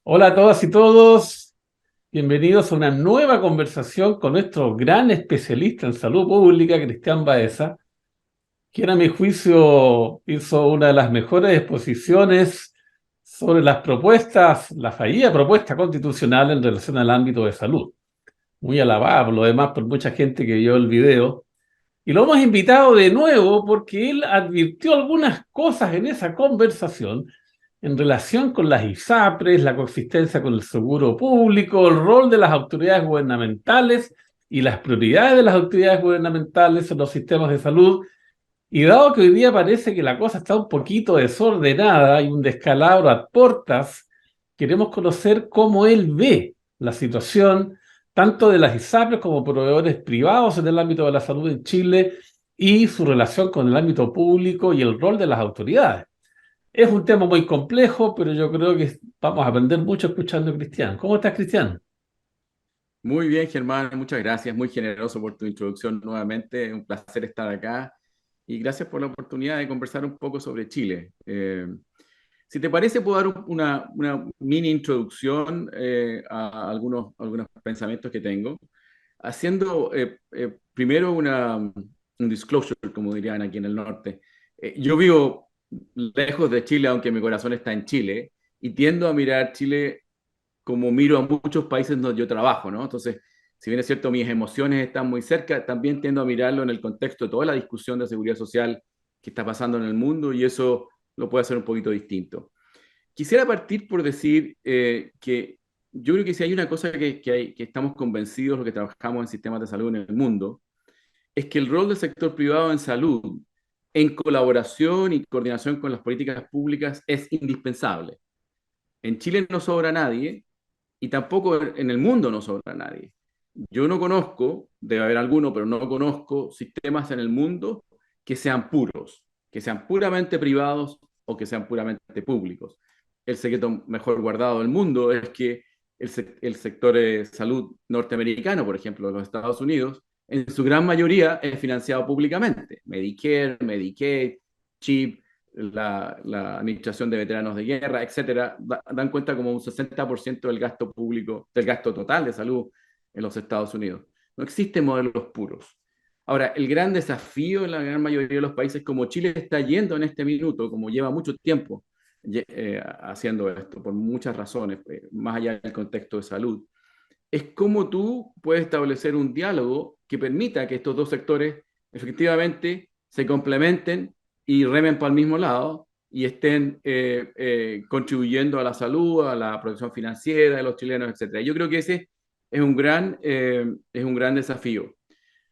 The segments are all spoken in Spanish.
Hola a todas y todos, bienvenidos a una nueva conversación con nuestro gran especialista en salud pública, Cristian Baeza, quien a mi juicio hizo una de las mejores exposiciones sobre las propuestas, la fallida propuesta constitucional en relación al ámbito de salud. Muy alabado, por lo demás, por mucha gente que vio el video. Y lo hemos invitado de nuevo porque él advirtió algunas cosas en esa conversación en relación con las ISAPRES, la coexistencia con el seguro público, el rol de las autoridades gubernamentales y las prioridades de las autoridades gubernamentales en los sistemas de salud. Y dado que hoy día parece que la cosa está un poquito desordenada y un descalabro a portas, queremos conocer cómo él ve la situación tanto de las ISAPRES como proveedores privados en el ámbito de la salud en Chile y su relación con el ámbito público y el rol de las autoridades. Es un tema muy complejo, pero yo creo que vamos a aprender mucho escuchando a Cristian. ¿Cómo estás, Cristian? Muy bien, Germán, muchas gracias. Muy generoso por tu introducción nuevamente. Un placer estar acá y gracias por la oportunidad de conversar un poco sobre Chile. Si te parece, puedo dar una mini introducción a algunos pensamientos que tengo, haciendo primero un disclosure, como dirían aquí en el norte. Yo vivo lejos de Chile, aunque mi corazón está en Chile, y tiendo a mirar Chile como miro a muchos países donde yo trabajo, ¿no? Entonces, si bien es cierto, mis emociones están muy cerca, también tiendo a mirarlo en el contexto de toda la discusión de seguridad social que está pasando en el mundo y eso lo puede hacer un poquito distinto. Quisiera partir por decir que yo creo que si hay una cosa que estamos convencidos los que trabajamos en sistemas de salud en el mundo, es que el rol del sector privado en salud, en colaboración y coordinación con las políticas públicas, es indispensable. En Chile no sobra nadie, y tampoco en el mundo no sobra nadie. Yo no conozco, debe haber alguno, pero no conozco sistemas en el mundo que sean puros, que sean puramente privados o que sean puramente públicos. El secreto mejor guardado del mundo es que el sector de salud norteamericano, por ejemplo, de los Estados Unidos, en su gran mayoría es financiado públicamente. Medicare, Medicaid, CHIP, la Administración de Veteranos de Guerra, etcétera, dan cuenta como un 60% del gasto público, del gasto total de salud en los Estados Unidos. No existen modelos puros. Ahora, el gran desafío en la gran mayoría de los países, como Chile está yendo en este minuto, como lleva mucho tiempo haciendo esto, por muchas razones, más allá del contexto de salud, es cómo tú puedes establecer un diálogo que permita que estos dos sectores efectivamente se complementen y remen para el mismo lado y estén contribuyendo a la salud, a la protección financiera de los chilenos, etcétera. Yo creo que ese es un gran desafío.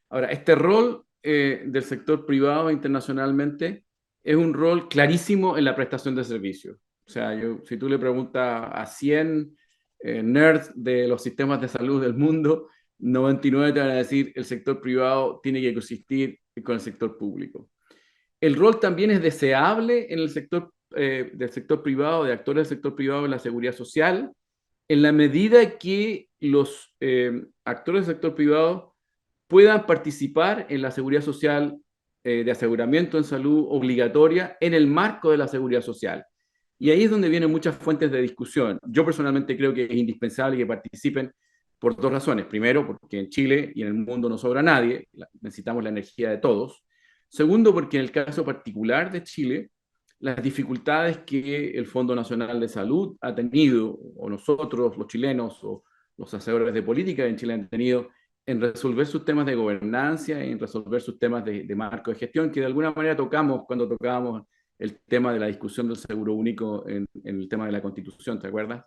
Ahora, este rol del sector privado internacionalmente es un rol clarísimo en la prestación de servicios. O sea, si tú le preguntas a 100 nerds de los sistemas de salud del mundo, 99 te van a decir el sector privado tiene que coexistir con el sector público. El rol también es deseable en el sector del sector privado, de actores del sector privado en la seguridad social, en la medida que los actores del sector privado puedan participar en la seguridad social de aseguramiento en salud obligatoria en el marco de la seguridad social. Y ahí es donde vienen muchas fuentes de discusión. Yo personalmente creo que es indispensable que participen por dos razones. Primero, porque en Chile y en el mundo no sobra nadie, necesitamos la energía de todos. Segundo, porque en el caso particular de Chile, las dificultades que el Fondo Nacional de Salud ha tenido, o nosotros, los chilenos, o los hacedores de política en Chile han tenido, en resolver sus temas de gobernanza, en resolver sus temas de marco de gestión, que de alguna manera tocamos cuando tocábamos el tema de la discusión del seguro único en el tema de la Constitución, ¿te acuerdas?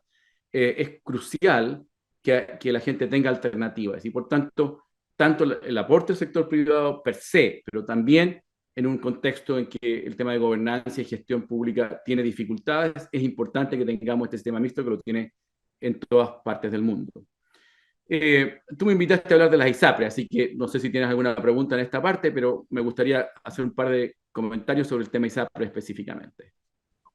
Es crucial que la gente tenga alternativas y por tanto, tanto el aporte del sector privado per se, pero también en un contexto en que el tema de gobernanza y gestión pública tiene dificultades, es importante que tengamos este sistema mixto que lo tiene en todas partes del mundo. Tú me invitaste a hablar de las ISAPRES, así que no sé si tienes alguna pregunta en esta parte, pero me gustaría hacer un par de comentarios sobre el tema ISAPRE específicamente.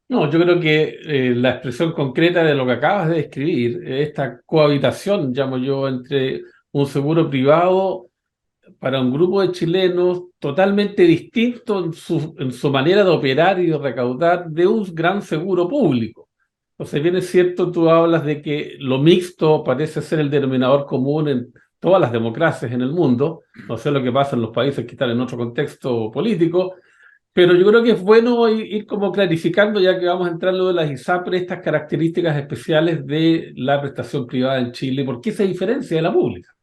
No, yo creo que la expresión concreta de lo que acabas de describir, esta cohabitación, llamo yo, entre un seguro privado para un grupo de chilenos totalmente distinto en su manera de operar y de recaudar de un gran seguro público. O sea, bien es cierto, tú hablas de que lo mixto parece ser el denominador común en todas las democracias en el mundo. No sé lo que pasa en los países que están en otro contexto político, pero yo creo que es bueno ir como clarificando, ya que vamos a entrar en lo de las ISAPRE, estas características especiales de la prestación privada en Chile. ¿Por qué se diferencia de la pública?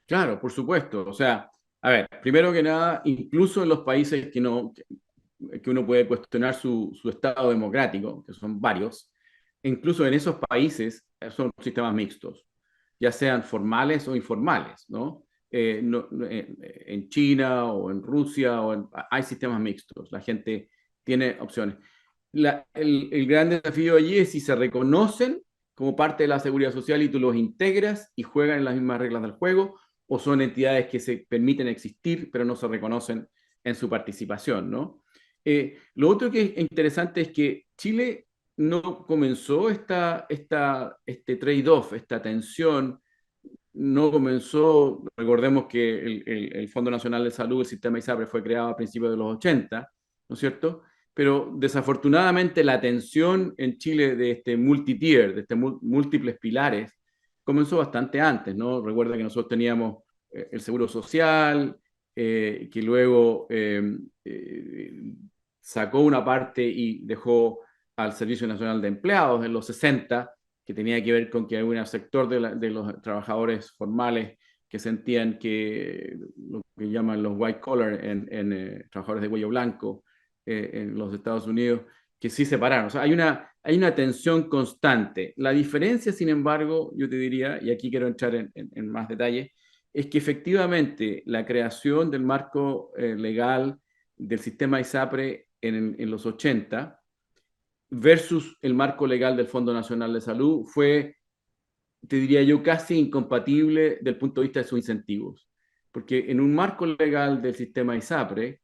Claro, por supuesto. O sea, a ver, primero que nada, incluso en los países que uno puede cuestionar su estado democrático, que son varios, incluso en esos países son sistemas mixtos, ya sean formales o informales, ¿no? En China o en Rusia hay sistemas mixtos, la gente tiene opciones. El gran desafío allí es si se reconocen como parte de la seguridad social y tú los integras y juegan en las mismas reglas del juego, o son entidades que se permiten existir pero no se reconocen en su participación, ¿no? Lo otro que es interesante es que Chile no comenzó este trade-off, esta tensión, no comenzó, recordemos que el Fondo Nacional de Salud, el sistema ISAPRE, fue creado a principios de los 80, ¿no es cierto? Pero desafortunadamente la tensión en Chile de este multi-tier, de este múltiples pilares, comenzó bastante antes, ¿no? Recuerda que nosotros teníamos el seguro social, que luego sacó una parte y dejó al Servicio Nacional de Empleados en los 60, que tenía que ver con que había un sector de los trabajadores formales que sentían que lo que llaman los white collar trabajadores de cuello blanco en los Estados Unidos, que sí separaron. O sea, hay una tensión constante. La diferencia, sin embargo, yo te diría, y aquí quiero entrar en más detalle, es que efectivamente la creación del marco legal del sistema ISAPRE en los 80 versus el marco legal del Fondo Nacional de Salud fue, te diría yo, casi incompatible desde el punto de vista de sus incentivos. Porque en un marco legal del sistema ISAPRE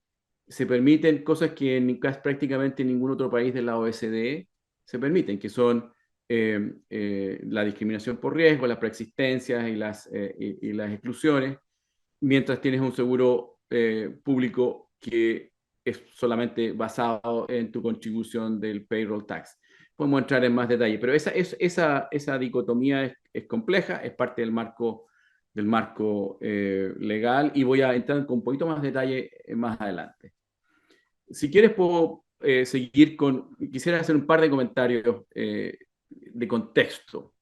se permiten cosas que en casi prácticamente ningún otro país de la OSDE se permiten, que son la discriminación por riesgo, las preexistencias y las exclusiones, mientras tienes un seguro público que es solamente basado en tu contribución del payroll tax. Podemos entrar en más detalle, pero esa dicotomía es compleja, es parte del marco legal y voy a entrar con un poquito más detalle más adelante. Si quieres, puedo seguir quisiera hacer un par de comentarios de contexto.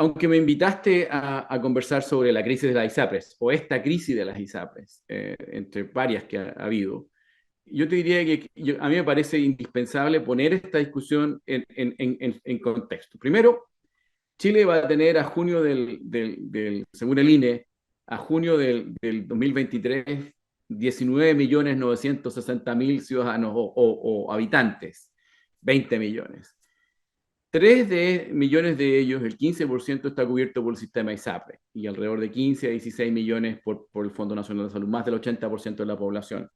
Aunque me invitaste a conversar sobre la crisis de las ISAPRES, o esta crisis de las ISAPRES, entre varias que ha habido, yo te diría que a mí me parece indispensable poner esta discusión en contexto. Primero, Chile va a tener a junio según el INE, a junio del 2023, 19.960.000 ciudadanos o habitantes, 20 millones. 3 millones de ellos, el 15% está cubierto por el sistema ISAPRE y alrededor de 15 a 16 millones por el Fondo Nacional de Salud, más del 80% de la población.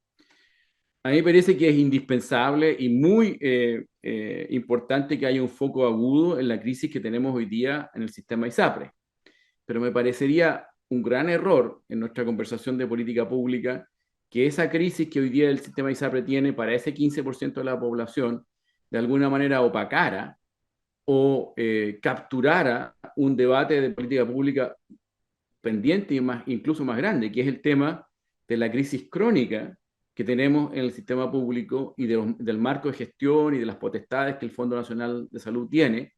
A mí me parece que es indispensable y muy importante que haya un foco agudo en la crisis que tenemos hoy día en el sistema ISAPRE. Pero me parecería un gran error en nuestra conversación de política pública que esa crisis que hoy día el sistema ISAPRE tiene para ese 15% de la población de alguna manera opacara o capturara un debate de política pública pendiente y incluso más grande, que es el tema de la crisis crónica que tenemos en el sistema público y del marco de gestión y de las potestades que el Fondo Nacional de Salud tiene,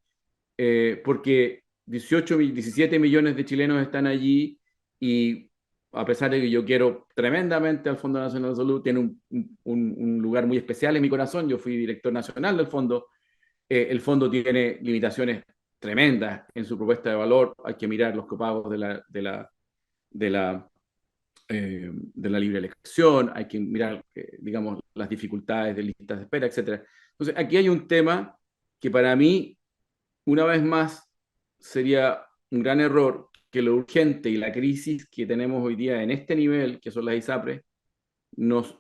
porque 17 millones de chilenos están allí y a pesar de que yo quiero tremendamente al Fondo Nacional de Salud, tiene un lugar muy especial en mi corazón. Yo fui director nacional del fondo. El fondo tiene limitaciones tremendas en su propuesta de valor. Hay que mirar los copagos de la, de la libre elección, hay que mirar, digamos, las dificultades de listas de espera, etcétera. Entonces, aquí hay un tema que para mí, una vez más, sería un gran error que lo urgente y la crisis que tenemos hoy día en este nivel, que son las ISAPRES, nos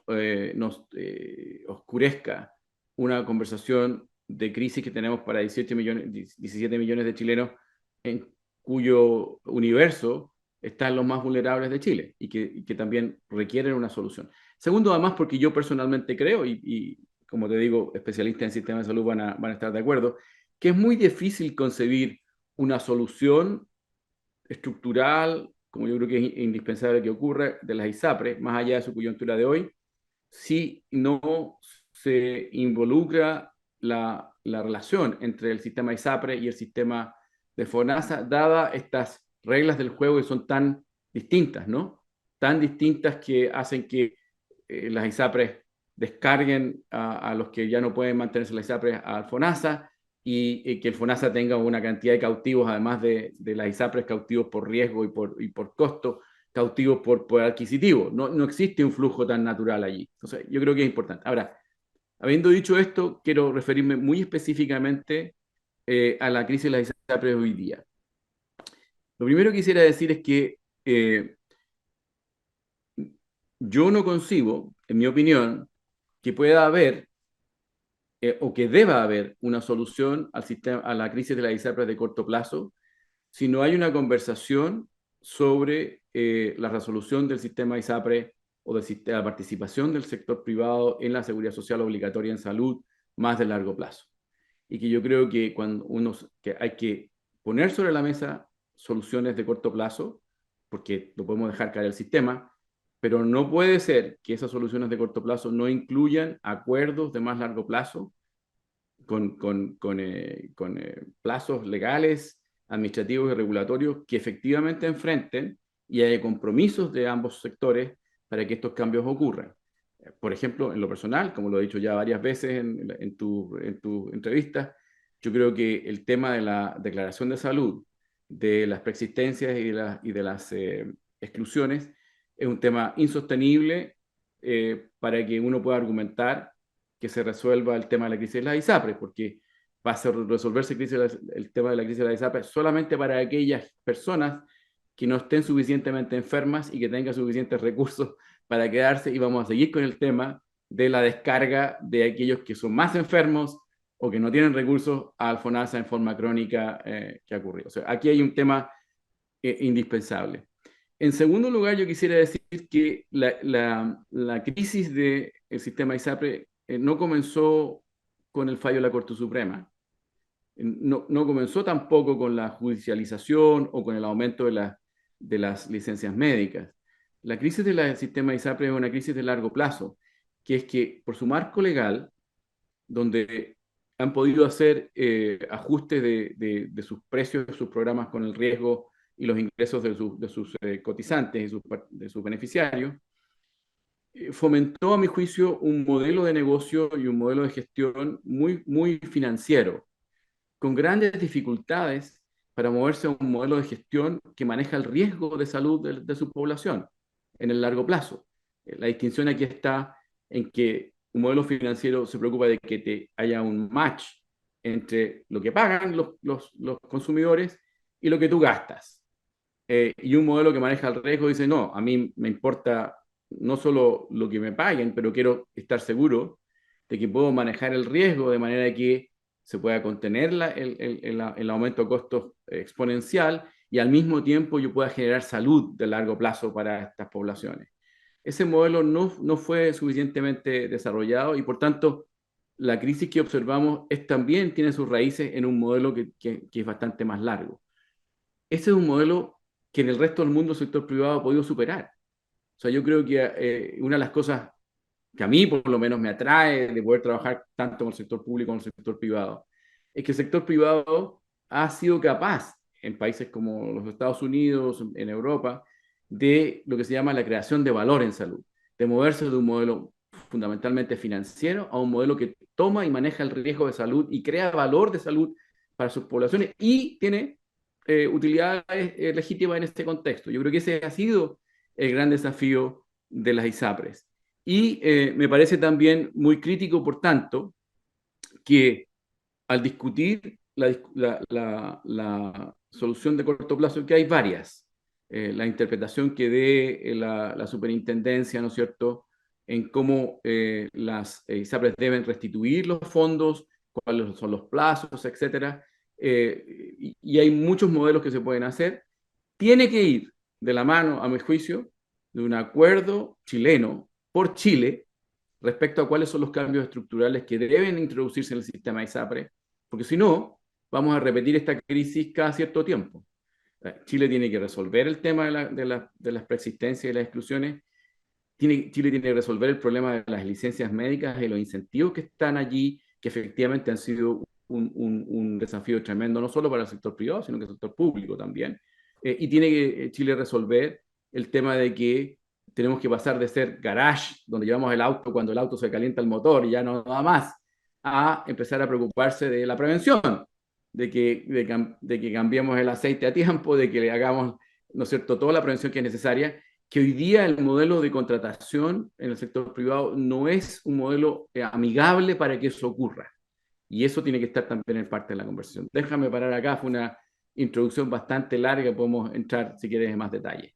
oscurezca una conversación de crisis que tenemos para 17 millones de chilenos en cuyo universo están los más vulnerables de Chile y que también requieren una solución. Segundo, además, porque yo personalmente creo, y como te digo, especialistas en sistema de salud van a estar de acuerdo, que es muy difícil concebir una solución estructural, como yo creo que es indispensable que ocurra, de las ISAPRES, más allá de su coyuntura de hoy, si no se involucra la relación entre el sistema ISAPRE y el sistema de FONASA, dadas estas reglas del juego que son tan distintas, ¿no? Tan distintas que hacen que las ISAPRES descarguen a los que ya no pueden mantenerse las ISAPRES al FONASA y que el FONASA tenga una cantidad de cautivos, además de las ISAPRES cautivos por riesgo y por costo, cautivos por poder adquisitivo. No existe un flujo tan natural allí. Entonces, yo creo que es importante. Ahora, habiendo dicho esto, quiero referirme muy específicamente a la crisis de las ISAPRES hoy día. Lo primero que quisiera decir es que yo no concibo, en mi opinión, que pueda haber o que deba haber una solución al sistema, a la crisis de las ISAPRES de corto plazo si no hay una conversación sobre la resolución del sistema ISAPRE o de la participación del sector privado en la seguridad social obligatoria en salud más de largo plazo. Y que yo creo que que hay que poner sobre la mesa soluciones de corto plazo, porque no podemos dejar caer el sistema, pero no puede ser que esas soluciones de corto plazo no incluyan acuerdos de más largo plazo con plazos legales, administrativos y regulatorios que efectivamente enfrenten y haya compromisos de ambos sectores para que estos cambios ocurran. Por ejemplo, en lo personal, como lo he dicho ya varias veces en tu entrevista, yo creo que el tema de la declaración de salud, de las preexistencias y de las exclusiones, es un tema insostenible para que uno pueda argumentar que se resuelva el tema de la crisis de las ISAPRES, porque va a resolverse el tema de la crisis de las ISAPRES solamente para aquellas personas que no estén suficientemente enfermas y que tengan suficientes recursos para quedarse, y vamos a seguir con el tema de la descarga de aquellos que son más enfermos o que no tienen recursos al FONASA en forma crónica que ha ocurrido. O sea, aquí hay un tema indispensable. En segundo lugar, yo quisiera decir que la crisis del sistema ISAPRE no comenzó con el fallo de la Corte Suprema, no comenzó tampoco con la judicialización o con el aumento de las licencias médicas. La crisis del sistema ISAPRE es una crisis de largo plazo, que es que por su marco legal, donde han podido hacer ajustes de sus precios, de sus programas con el riesgo y los ingresos de sus cotizantes y de sus beneficiarios, fomentó, a mi juicio, un modelo de negocio y un modelo de gestión muy financiero, con grandes dificultades para moverse a un modelo de gestión que maneja el riesgo de salud de su población en el largo plazo. La distinción aquí está en que un modelo financiero se preocupa de que haya un match entre lo que pagan los consumidores y lo que tú gastas. Y un modelo que maneja el riesgo dice, no, a mí me importa no solo lo que me paguen, pero quiero estar seguro de que puedo manejar el riesgo de manera que se pueda contener el aumento de costos exponencial y al mismo tiempo yo pueda generar salud de largo plazo para estas poblaciones. Ese modelo no fue suficientemente desarrollado y por tanto la crisis que observamos también tiene sus raíces en un modelo que es bastante más largo. Ese es un modelo que en el resto del mundo el sector privado ha podido superar. O sea, yo creo que una de las cosas que a mí por lo menos me atrae de poder trabajar tanto con el sector público como con el sector privado, es que el sector privado ha sido capaz en países como los Estados Unidos, en Europa, de lo que se llama la creación de valor en salud, de moverse de un modelo fundamentalmente financiero a un modelo que toma y maneja el riesgo de salud y crea valor de salud para sus poblaciones y tiene utilidades legítimas en este contexto. Yo creo que ese ha sido el gran desafío de las ISAPRES. Y me parece también muy crítico, por tanto, que al discutir la solución de corto plazo, que hay varias, la interpretación que dé la superintendencia, ¿no es cierto?, en cómo las ISAPRES deben restituir los fondos, cuáles son los plazos, etcétera, y hay muchos modelos que se pueden hacer, tiene que ir de la mano, a mi juicio, de un acuerdo chileno por Chile respecto a cuáles son los cambios estructurales que deben introducirse en el sistema ISAPRE, porque si no, vamos a repetir esta crisis cada cierto tiempo. Chile tiene que resolver el tema de las preexistencias y las exclusiones. Chile tiene que resolver el problema de las licencias médicas y los incentivos que están allí, que efectivamente han sido un desafío tremendo, no solo para el sector privado, sino que el sector público también. Y tiene que Chile resolver el tema de que tenemos que pasar de ser garage, donde llevamos el auto cuando el auto se calienta el motor y ya no da más, a empezar a preocuparse de la prevención, de que cambiemos el aceite a tiempo, de que le hagamos, ¿no es cierto?, toda la prevención que es necesaria, que hoy día el modelo de contratación en el sector privado no es un modelo amigable para que eso ocurra. Y eso tiene que estar también en parte de la conversación. Déjame parar acá, fue una introducción bastante larga, podemos entrar si quieres en más detalle.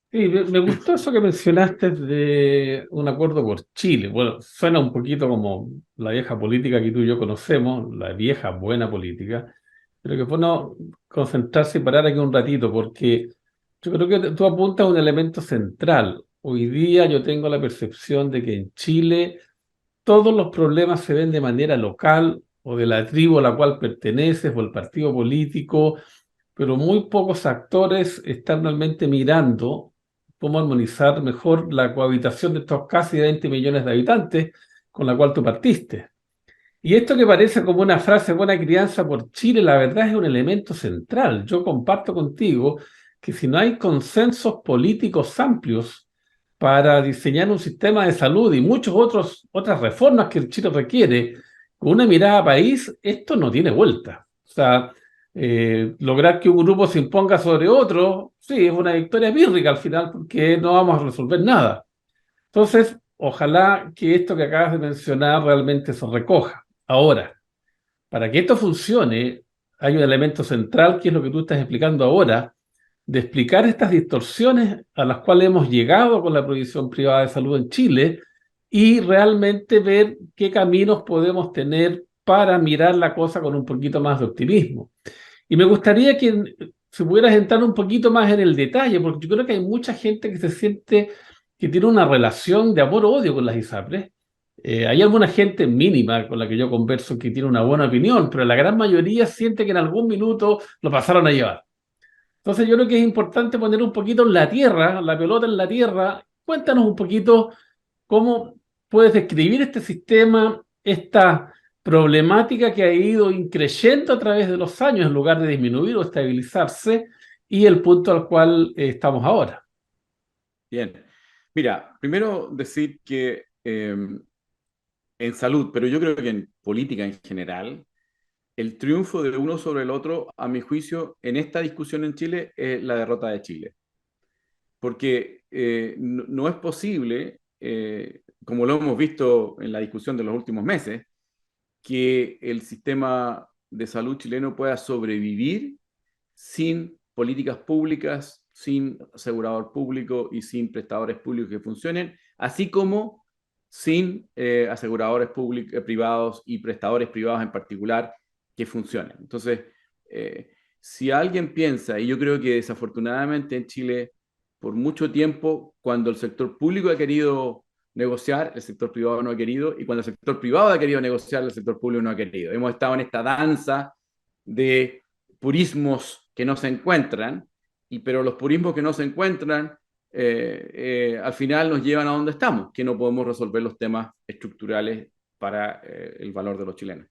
Sí, me gustó eso que mencionaste de un acuerdo por Chile. Bueno, suena un poquito como la vieja política que tú y yo conocemos, la vieja buena política, pero que fue no concentrarse y parar aquí un ratito, porque yo creo que tú apuntas a un elemento central. Hoy día yo tengo la percepción de que en Chile todos los problemas se ven de manera local o de la tribu a la cual perteneces o el partido político, pero muy pocos actores están realmente mirando cómo armonizar mejor la cohabitación de estos casi 20 millones de habitantes con la cual tú partiste. Y esto que parece como una frase buena crianza por Chile, la verdad es un elemento central. Yo comparto contigo que si no hay consensos políticos amplios para diseñar un sistema de salud y muchas otras reformas que el Chile requiere, con una mirada a país, esto no tiene vuelta. O sea, lograr que un grupo se imponga sobre otro, sí, es una victoria pírrica al final porque no vamos a resolver nada. Entonces, ojalá que esto que acabas de mencionar realmente se recoja. Ahora, para que esto funcione, hay un elemento central que es lo que tú estás explicando ahora, de explicar estas distorsiones a las cuales hemos llegado con la provisión privada de salud en Chile y realmente ver qué caminos podemos tener para mirar la cosa con un poquito más de optimismo. Y me gustaría que se pudieras entrar un poquito más en el detalle, porque yo creo que hay mucha gente que se siente que tiene una relación de amor-odio con las ISAPRES. Hay alguna gente mínima con la que yo converso que tiene una buena opinión, pero la gran mayoría siente que en algún minuto lo pasaron a llevar. Entonces yo creo que es importante poner un poquito en la tierra, la pelota en la tierra. Cuéntanos un poquito cómo puedes describir este sistema, esta problemática que ha ido increciendo a través de los años en lugar de disminuir o estabilizarse y el punto al cual estamos ahora. Bien. Mira, primero decir que en salud, pero yo creo que en política en general, el triunfo de uno sobre el otro, a mi juicio, en esta discusión en Chile, es la derrota de Chile. Porque no es posible, como lo hemos visto en la discusión de los últimos meses, que el sistema de salud chileno pueda sobrevivir sin políticas públicas, sin asegurador público y sin prestadores públicos que funcionen, así como sin aseguradores públicos, privados y prestadores privados en particular que funcionen. Entonces, si alguien piensa, y yo creo que desafortunadamente en Chile, por mucho tiempo, cuando el sector público ha querido negociar, el sector privado no ha querido, y cuando el sector privado ha querido negociar, el sector público no ha querido. Hemos estado en esta danza de purismos que no se encuentran, pero los purismos que no se encuentran al final nos llevan a donde estamos, que no podemos resolver los temas estructurales para el valor de los chilenos.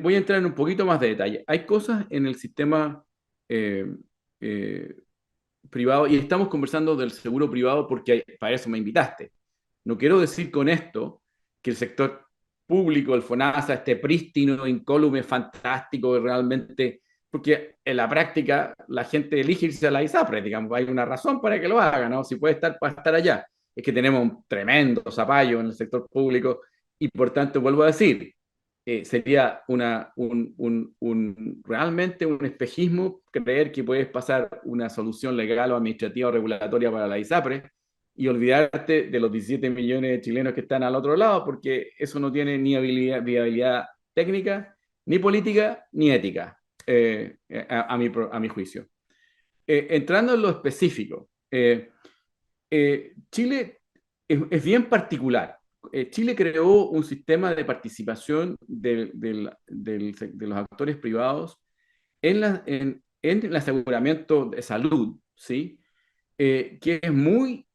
Voy a entrar en un poquito más de detalle. Hay cosas en el sistema eh, eh, privado, y estamos conversando del seguro privado porque para eso me invitaste. No quiero decir con esto que el sector público, el FONASA, esté prístino, incólume, fantástico, realmente, porque en la práctica la gente elige irse a la ISAPRE, digamos, hay una razón para que lo haga, ¿no? Si puede estar para estar allá. Es que tenemos un tremendo zapallo en el sector público y por tanto, vuelvo a decir, sería realmente un espejismo creer que puedes pasar una solución legal o administrativa o regulatoria para la ISAPRE y olvidarte de los 17 millones de chilenos que están al otro lado, porque eso no tiene ni viabilidad técnica, ni política, ni ética, a mi juicio. Entrando en lo específico, Chile es bien particular. Chile creó un sistema de participación de los actores privados en el aseguramiento de salud, ¿sí? Que es muy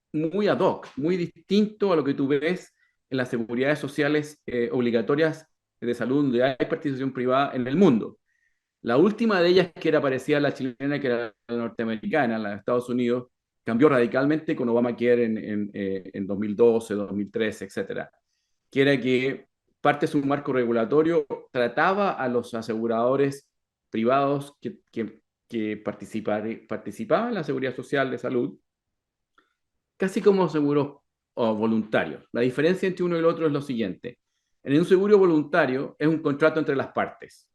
ad hoc, muy distinto a lo que tú ves en las seguridades sociales obligatorias de salud donde hay participación privada en el mundo. La última de ellas, que era parecida a la chilena, que era la norteamericana, la de Estados Unidos, cambió radicalmente con Obamacare en 2012, 2013, etcétera, que era que parte de su marco regulatorio trataba a los aseguradores privados que participaban en la seguridad social de salud casi como seguros voluntarios. La diferencia entre uno y el otro es lo siguiente. En un seguro voluntario es un contrato entre las partes.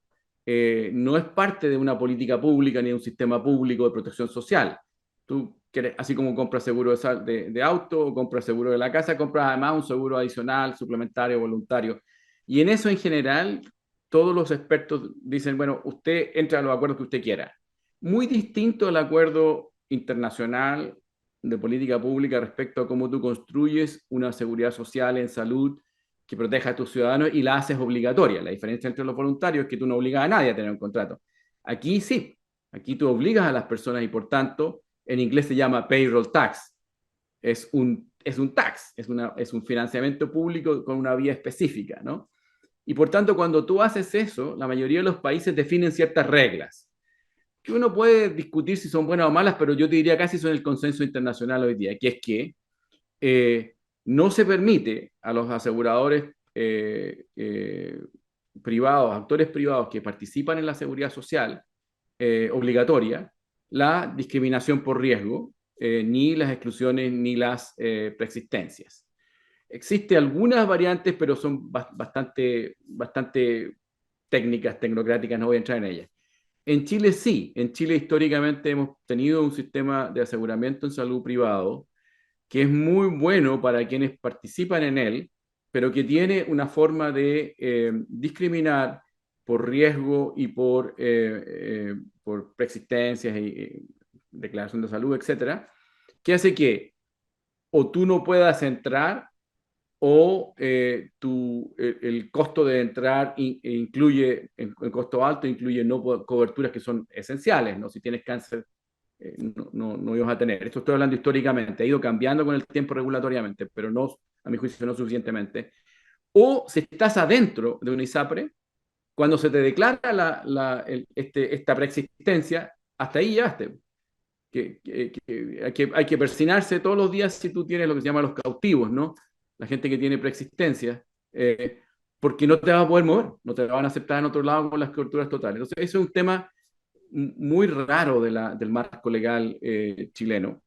No es parte de una política pública ni de un sistema público de protección social. Tú quieres, así como compras seguro de auto o compras seguro de la casa, compras además un seguro adicional, suplementario, voluntario. Y en eso en general, todos los expertos dicen, bueno, usted entra a los acuerdos que usted quiera. Muy distinto al acuerdo internacional de política pública respecto a cómo tú construyes una seguridad social en salud que proteja a tus ciudadanos y la haces obligatoria. La diferencia entre los voluntarios es que tú no obligas a nadie a tener un contrato. Aquí sí, aquí tú obligas a las personas y por tanto, en inglés se llama payroll tax. Es un tax, es un financiamiento público con una vía específica, ¿no? Y por tanto, cuando tú haces eso, la mayoría de los países definen ciertas reglas que uno puede discutir si son buenas o malas, pero yo te diría casi son el consenso internacional hoy día, que es que eh, no se permite a los aseguradores privados, actores privados que participan en la seguridad social obligatoria, la discriminación por riesgo, ni las exclusiones, ni las preexistencias. Existen algunas variantes, pero son bastante técnicas, tecnocráticas, no voy a entrar en ellas. En Chile sí, en Chile históricamente hemos tenido un sistema de aseguramiento en salud privado que es muy bueno para quienes participan en él, pero que tiene una forma de discriminar por riesgo y por preexistencias y declaración de salud, etcétera, que hace que o tú no puedas entrar o el costo de entrar incluye, el costo alto incluye no coberturas que son esenciales, ¿no? Si tienes cáncer, no ibas a tener. Esto estoy hablando históricamente, ha ido cambiando con el tiempo regulatoriamente, pero no, a mi juicio, no suficientemente. O si estás adentro de un ISAPRE, cuando se te declara esta preexistencia, hasta ahí llegaste. Hay que persinarse todos los días si tú tienes lo que se llama los cautivos, ¿no? La gente que tiene preexistencia, porque no te vas a poder mover, no te van a aceptar en otro lado con las coberturas totales. Entonces, eso es un tema muy raro del marco legal chileno,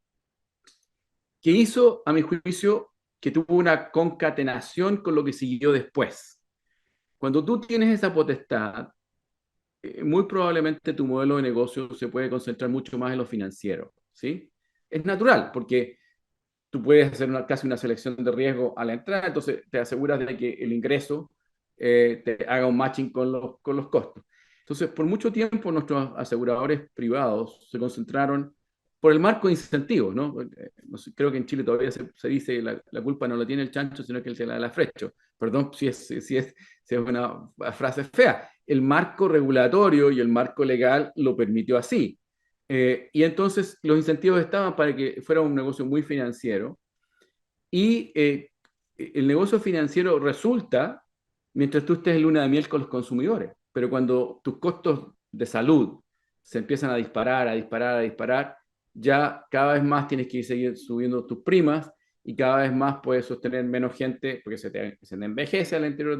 que hizo, a mi juicio, que tuvo una concatenación con lo que siguió después. Cuando tú tienes esa potestad, muy probablemente tu modelo de negocio se puede concentrar mucho más en lo financiero, ¿sí? Es natural, porque tú puedes hacer casi una selección de riesgo a la entrada, entonces te aseguras de que el ingreso te haga un matching con los costos. Entonces, por mucho tiempo nuestros aseguradores privados se concentraron por el marco de incentivos, ¿no? No sé, creo que en Chile todavía se dice la culpa no la tiene el chancho, sino que él se la da la frecho. Perdón si es una frase fea. El marco regulatorio y el marco legal lo permitió así. Y entonces los incentivos estaban para que fuera un negocio muy financiero y el negocio financiero resulta mientras tú estés en luna de miel con los consumidores, pero cuando tus costos de salud se empiezan a disparar, a disparar, a disparar, ya cada vez más tienes que seguir subiendo tus primas y cada vez más puedes sostener menos gente porque se te envejece al interior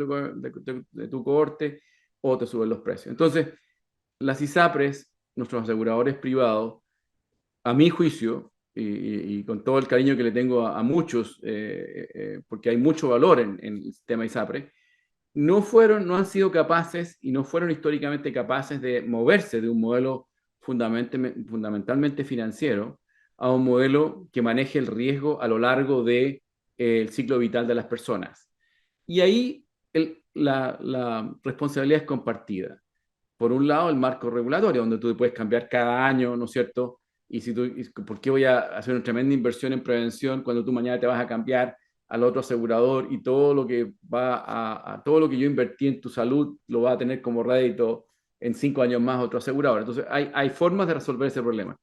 de tu cohorte o te suben los precios. Entonces, las ISAPRES, nuestros aseguradores privados, a mi juicio, y con todo el cariño que le tengo a muchos, porque hay mucho valor en el sistema ISAPRE, no han sido capaces y no fueron históricamente capaces de moverse de un modelo fundamentalmente financiero a un modelo que maneje el riesgo a lo largo del ciclo vital de las personas. Y ahí la responsabilidad es compartida. Por un lado, el marco regulatorio, donde tú puedes cambiar cada año, ¿no es cierto? ¿Por qué voy a hacer una tremenda inversión en prevención cuando tú mañana te vas a cambiar al otro asegurador y todo lo que todo lo que yo invertí en tu salud lo va a tener como rédito en 5 años más otro asegurador. Entonces, hay formas de resolver ese problema.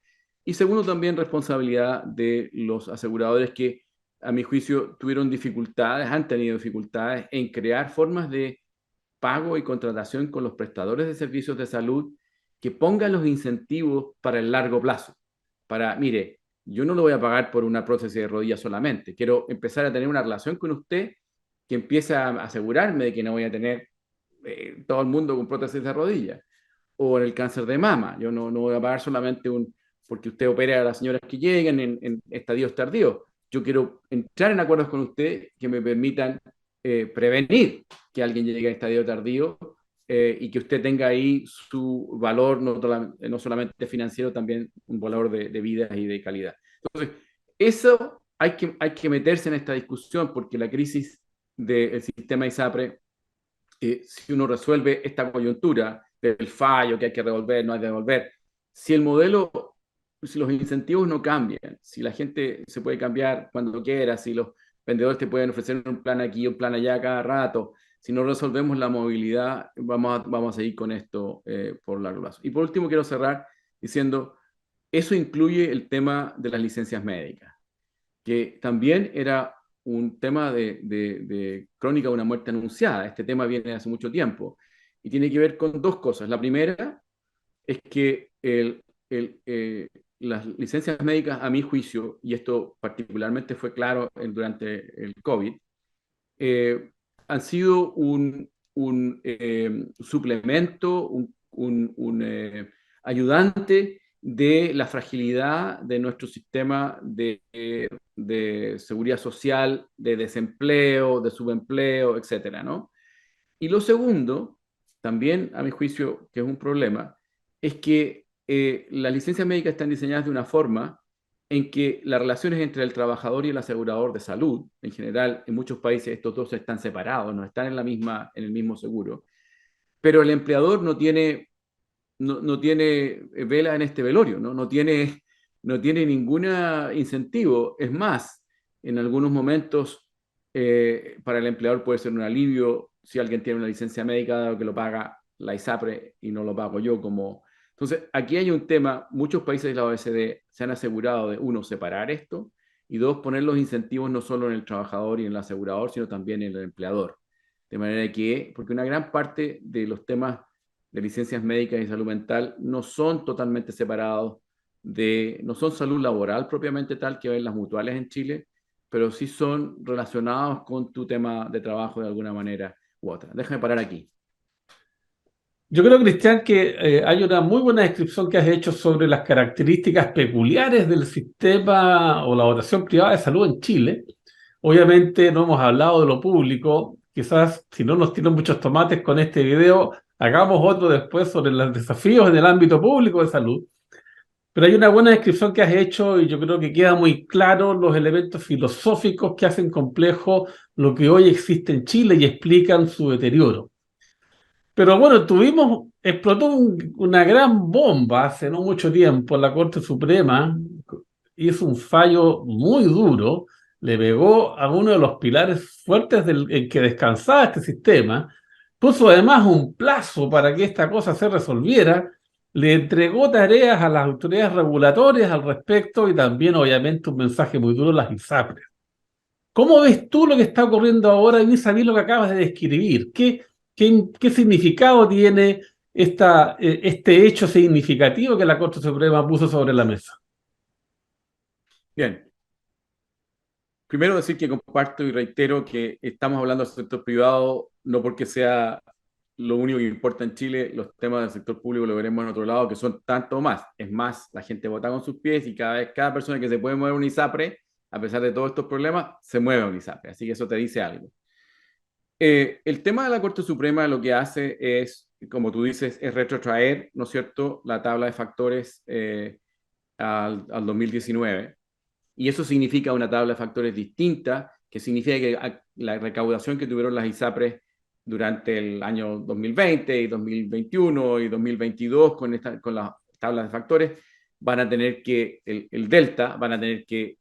Y segundo, también responsabilidad de los aseguradores que, a mi juicio, tuvieron dificultades, han tenido dificultades en crear formas de pago y contratación con los prestadores de servicios de salud que pongan los incentivos para el largo plazo. Para, mire, yo no lo voy a pagar por una prótesis de rodilla solamente, quiero empezar a tener una relación con usted que empiece a asegurarme de que no voy a tener todo el mundo con prótesis de rodilla. O en el cáncer de mama, yo no voy a pagar solamente porque usted opere a las señoras que lleguen en estadios tardíos. Yo quiero entrar en acuerdos con usted que me permitan prevenir que alguien llegue a estadio tardío y que usted tenga ahí su valor, no solamente financiero, también un valor de vida y de calidad. Entonces, eso hay que meterse en esta discusión porque la crisis del sistema ISAPRE, si uno resuelve esta coyuntura del fallo que hay que revolver, no hay que devolver, si el modelo, si los incentivos no cambian, si la gente se puede cambiar cuando quiera, si los vendedores te pueden ofrecer un plan aquí, un plan allá cada rato, si no resolvemos la movilidad, vamos a seguir con esto por largo plazo. Y por último, quiero cerrar diciendo, eso incluye el tema de las licencias médicas, que también era un tema de crónica de una muerte anunciada. Este tema viene hace mucho tiempo y tiene que ver con dos cosas. La primera es que las licencias médicas, a mi juicio, y esto particularmente fue claro durante el COVID, han sido un suplemento, un ayudante de la fragilidad de nuestro sistema de seguridad social, de desempleo, de subempleo, etcétera, ¿no? Y lo segundo, también a mi juicio, que es un problema, es que las licencias médicas están diseñadas de una forma en que las relaciones entre el trabajador y el asegurador de salud, en general, en muchos países estos dos están separados, no están en el mismo seguro, pero el empleador no tiene vela en este velorio, no tiene ningún incentivo. Es más, en algunos momentos para el empleador puede ser un alivio si alguien tiene una licencia médica, dado que lo paga la ISAPRE y no lo pago yo como... Entonces, aquí hay un tema, muchos países de la OECD se han asegurado de, uno, separar esto, y dos, poner los incentivos no solo en el trabajador y en el asegurador, sino también en el empleador. De manera que, porque una gran parte de los temas de licencias médicas y salud mental no son totalmente separados no son salud laboral propiamente tal que ven las mutuales en Chile, pero sí son relacionados con tu tema de trabajo de alguna manera u otra. Déjame parar aquí. Yo creo, Cristian, que hay una muy buena descripción que has hecho sobre las características peculiares del sistema o la dotación privada de salud en Chile. Obviamente no hemos hablado de lo público. Quizás si no nos tiran muchos tomates con este video, hagamos otro después sobre los desafíos en el ámbito público de salud. Pero hay una buena descripción que has hecho y yo creo que queda muy claro los elementos filosóficos que hacen complejo lo que hoy existe en Chile y explican su deterioro. Pero bueno, explotó una gran bomba hace no mucho tiempo en la Corte Suprema, hizo un fallo muy duro, le pegó a uno de los pilares fuertes en que descansaba este sistema, puso además un plazo para que esta cosa se resolviera, le entregó tareas a las autoridades regulatorias al respecto y también obviamente un mensaje muy duro a las ISAPRES. ¿Cómo ves tú lo que está ocurriendo ahora y sabes lo que acabas de describir? ¿Qué significado tiene este hecho significativo que la Corte Suprema puso sobre la mesa? Bien, primero decir que comparto y reitero que estamos hablando del sector privado no porque sea lo único que importa en Chile. Los temas del sector público lo veremos en otro lado, que son tanto más. Es más, la gente vota con sus pies y cada persona que se puede mover un ISAPRE, a pesar de todos estos problemas, se mueve un ISAPRE. Así que eso te dice algo. El tema de la Corte Suprema lo que hace es, como tú dices, es retrotraer, ¿no es cierto?, la tabla de factores al 2019. Y eso significa una tabla de factores distinta, que significa que la recaudación que tuvieron las ISAPRES durante el año 2020 y 2021 y 2022 con las tablas de factores, van a tener que, el delta, van a tener que,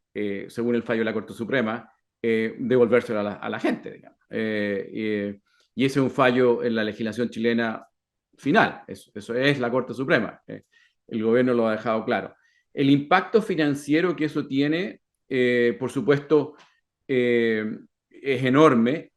según el fallo de la Corte Suprema, devolvérselo a la gente, digamos. Y ese es un fallo en la legislación chilena final. Eso es la Corte Suprema. El gobierno lo ha dejado claro. El impacto financiero que eso tiene, por supuesto, es enorme.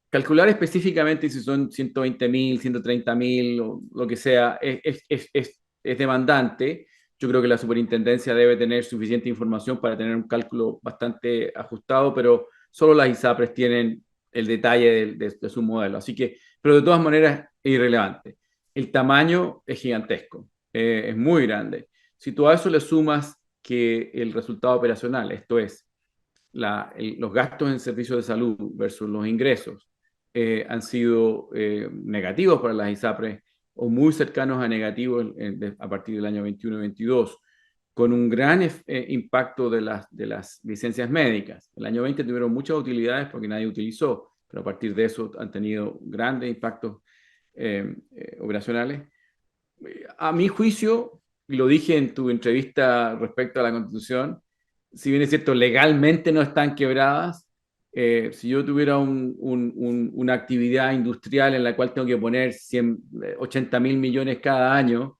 Calcular específicamente si son 120.000, 130.000 o lo que sea es demandante. Yo creo que la superintendencia debe tener suficiente información para tener un cálculo bastante ajustado, pero solo las ISAPRES tienen el detalle de su modelo. Así que, pero de todas maneras es irrelevante. El tamaño es gigantesco, es muy grande. Si tú a eso le sumas que el resultado operacional, esto es, los gastos en servicios de salud versus los ingresos, han sido negativos para las ISAPRES o muy cercanos a negativos a partir del año 21 y 22, con un gran impacto de las licencias médicas. El año 20 tuvieron muchas utilidades porque nadie utilizó, pero a partir de eso han tenido grandes impactos operacionales. A mi juicio, lo dije en tu entrevista respecto a la Constitución, si bien es cierto, legalmente no están quebradas, si yo tuviera una actividad industrial en la cual tengo que poner 80.000 millones cada año,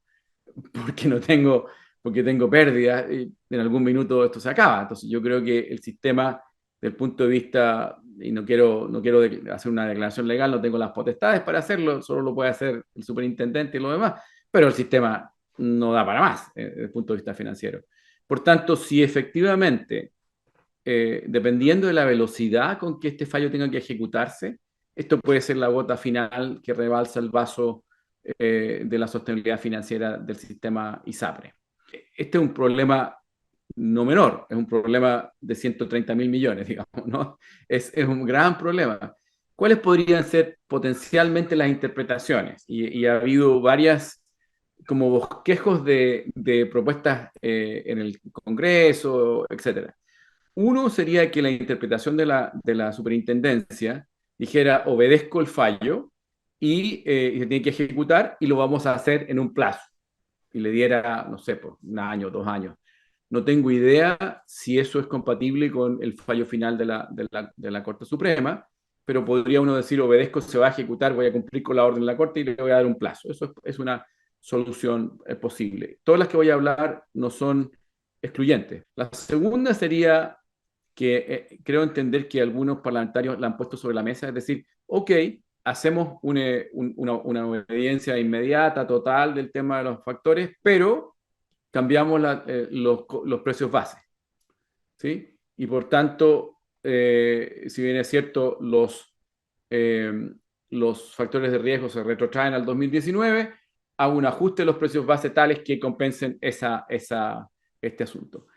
porque no tengo, porque tengo pérdidas, y en algún minuto esto se acaba. Entonces yo creo que el sistema, del punto de vista, y no quiero hacer una declaración legal, no tengo las potestades para hacerlo, solo lo puede hacer el superintendente y lo demás, pero el sistema no da para más desde el punto de vista financiero. Por tanto, si efectivamente, dependiendo de la velocidad con que este fallo tenga que ejecutarse, esto puede ser la gota final que rebalsa el vaso de la sostenibilidad financiera del sistema ISAPRE. Este es un problema no menor, es un problema de 130.000 millones, digamos, ¿no? Es un gran problema. ¿Cuáles podrían ser potencialmente las interpretaciones? Y ha habido varias como bosquejos de propuestas en el Congreso, etcétera. Uno sería que la interpretación de la superintendencia dijera obedezco el fallo y se tiene que ejecutar y lo vamos a hacer en un plazo. Y le diera, no sé, por un año, 2 años. No tengo idea si eso es compatible con el fallo final de la Corte Suprema, pero podría uno decir obedezco, se va a ejecutar, voy a cumplir con la orden de la Corte y le voy a dar un plazo. Eso es una solución posible. Todas las que voy a hablar no son excluyentes. La segunda sería que creo entender que algunos parlamentarios la han puesto sobre la mesa, es decir, ok, hacemos una obediencia inmediata, total del tema de los factores, pero cambiamos los precios base, ¿sí? Y por tanto, si bien es cierto, eh, los factores de riesgo se retrotraen al 2019, hago un ajuste de los precios base tales que compensen este asunto.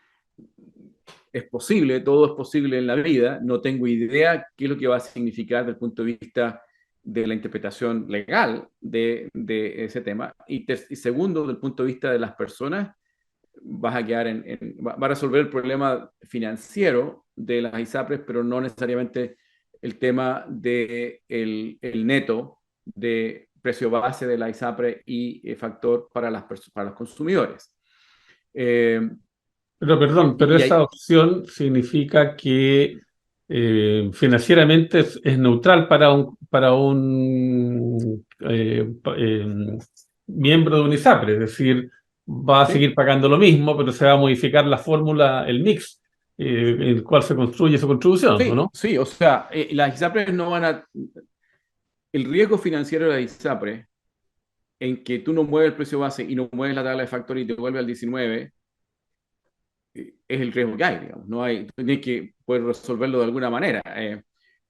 Es posible, todo es posible en la vida, no tengo idea qué es lo que va a significar desde el punto de vista de la interpretación legal de ese tema. Y segundo, desde el punto de vista de las personas, vas a quedar va a resolver el problema financiero de las ISAPRES, pero no necesariamente el tema de el neto de precio base de la ISAPRE y factor para para los consumidores. Eh, Pero perdón, pero y esa hay, opción significa que financieramente es neutral para un miembro de un ISAPRE, es decir, va a ¿sí? seguir pagando lo mismo, pero se va a modificar la fórmula, el mix, en el cual se construye su contribución, ¿o Sí, no? sí, o sea, las ISAPRES no van a... El riesgo financiero de la ISAPRE en que tú no mueves el precio base y no mueves la tabla de factor y te vuelve al 19, es el riesgo que hay, digamos. No hay, tú tienes que poder resolverlo de alguna manera. Eh,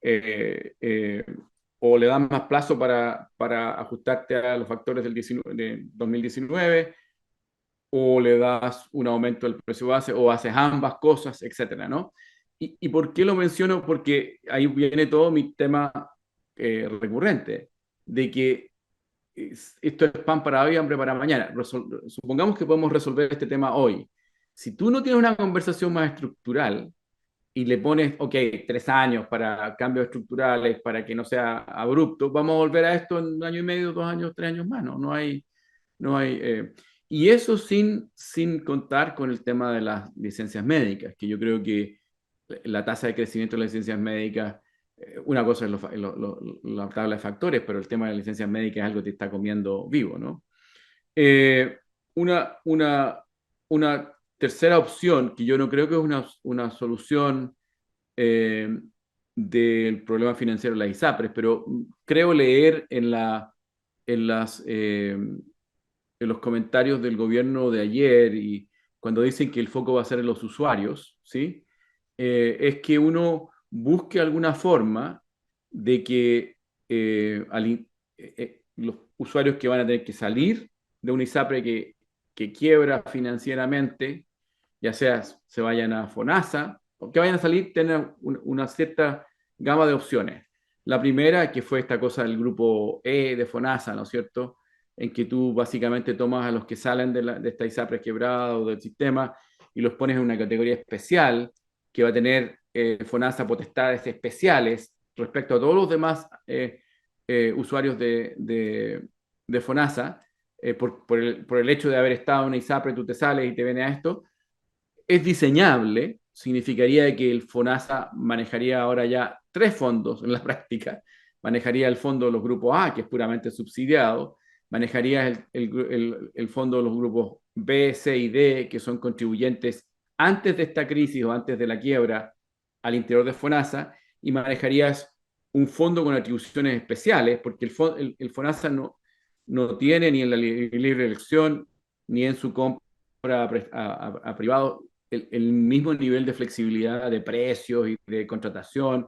eh, o le dan más plazo para ajustarte a los factores de 2019, o le das un aumento del precio base, o haces ambas cosas, etcétera, ¿no? ¿Y por qué lo menciono? Porque ahí viene todo mi tema recurrente, de que esto es pan para hoy, hambre para mañana. Supongamos que podemos resolver este tema hoy. Si tú no tienes una conversación más estructural y le pones, ok, 3 años para cambios estructurales, para que no sea abrupto, vamos a volver a esto en un año y medio, 2 años, 3 años más, ¿no? No hay y eso sin contar con el tema de las licencias médicas, que yo creo que la tasa de crecimiento de las licencias médicas. Una cosa es la tabla de factores, pero el tema de las licencias médicas es algo que te está comiendo vivo, ¿no? Eh, una, una, una tercera opción, que yo no creo que es una solución eh, del problema financiero de las ISAPRES, pero creo leer en, las, en los comentarios del gobierno de ayer y cuando dicen que el foco va a ser en los usuarios, ¿sí? Es que uno busque alguna forma de que los usuarios que van a tener que salir de un ISAPRE que quiebra financieramente, ya sea se vayan a FONASA o que vayan a salir, tener una cierta gama de opciones. La primera, que fue esta cosa del grupo E de FONASA, ¿no es cierto? En que tú básicamente tomas a los que salen de esta ISAPRE quebrada o del sistema y los pones en una categoría especial que va a tener FONASA potestades especiales respecto a todos los demás usuarios de FONASA, por el hecho de haber estado en una ISAPRE, tú te sales y te viene a esto. Es diseñable, significaría que el FONASA manejaría ahora ya tres fondos en la práctica. Manejaría el fondo de los grupos A, que es puramente subsidiado, manejaría el fondo de los grupos B, C y D, que son contribuyentes antes de esta crisis o antes de la quiebra al interior de FONASA, y manejarías un fondo con atribuciones especiales, porque el FONASA no tiene ni en la libre elección ni en su compra a privado el mismo nivel de flexibilidad de precios y de contratación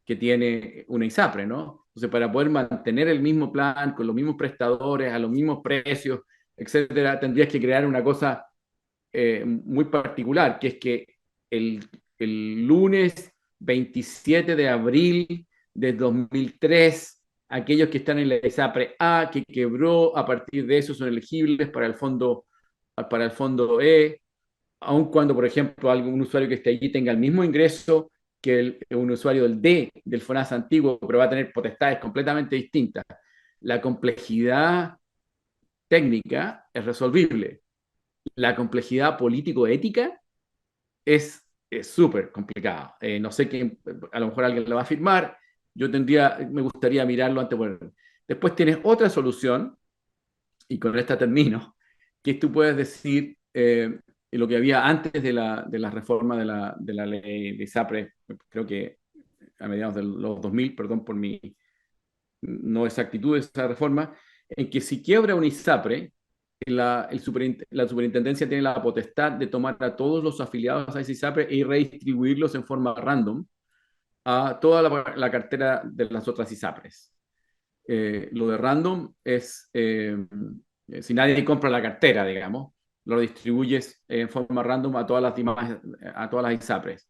que tiene una ISAPRE, ¿no? Entonces, para poder mantener el mismo plan, con los mismos prestadores, a los mismos precios, etcétera, tendrías que crear una cosa muy particular, que es que el, el lunes 27 de abril de 2003, aquellos que están en la ISAPRE A, que quebró, a partir de eso son elegibles para el fondo E, aun cuando, por ejemplo, algún usuario que esté allí tenga el mismo ingreso que un usuario del D, del FONASA antiguo, pero va a tener potestades completamente distintas. La complejidad técnica es resolvible. La complejidad político-ética es súper complicada. No sé quién, a lo mejor alguien lo va a firmar. Me gustaría mirarlo antes. Después tienes otra solución, y con esta termino, que tú puedes decir lo que había antes de la reforma de la ley de ISAPRE, creo que a mediados de los 2000, perdón por mi no exactitud de esa reforma, en que si quiebra un ISAPRE, la superintendencia tiene la potestad de tomar a todos los afiliados a ese ISAPRE y redistribuirlos en forma random a toda la cartera de las otras ISAPRES. Lo de random es, si nadie compra la cartera, digamos, lo distribuyes en forma random a todas las demás, a todas las ISAPRES.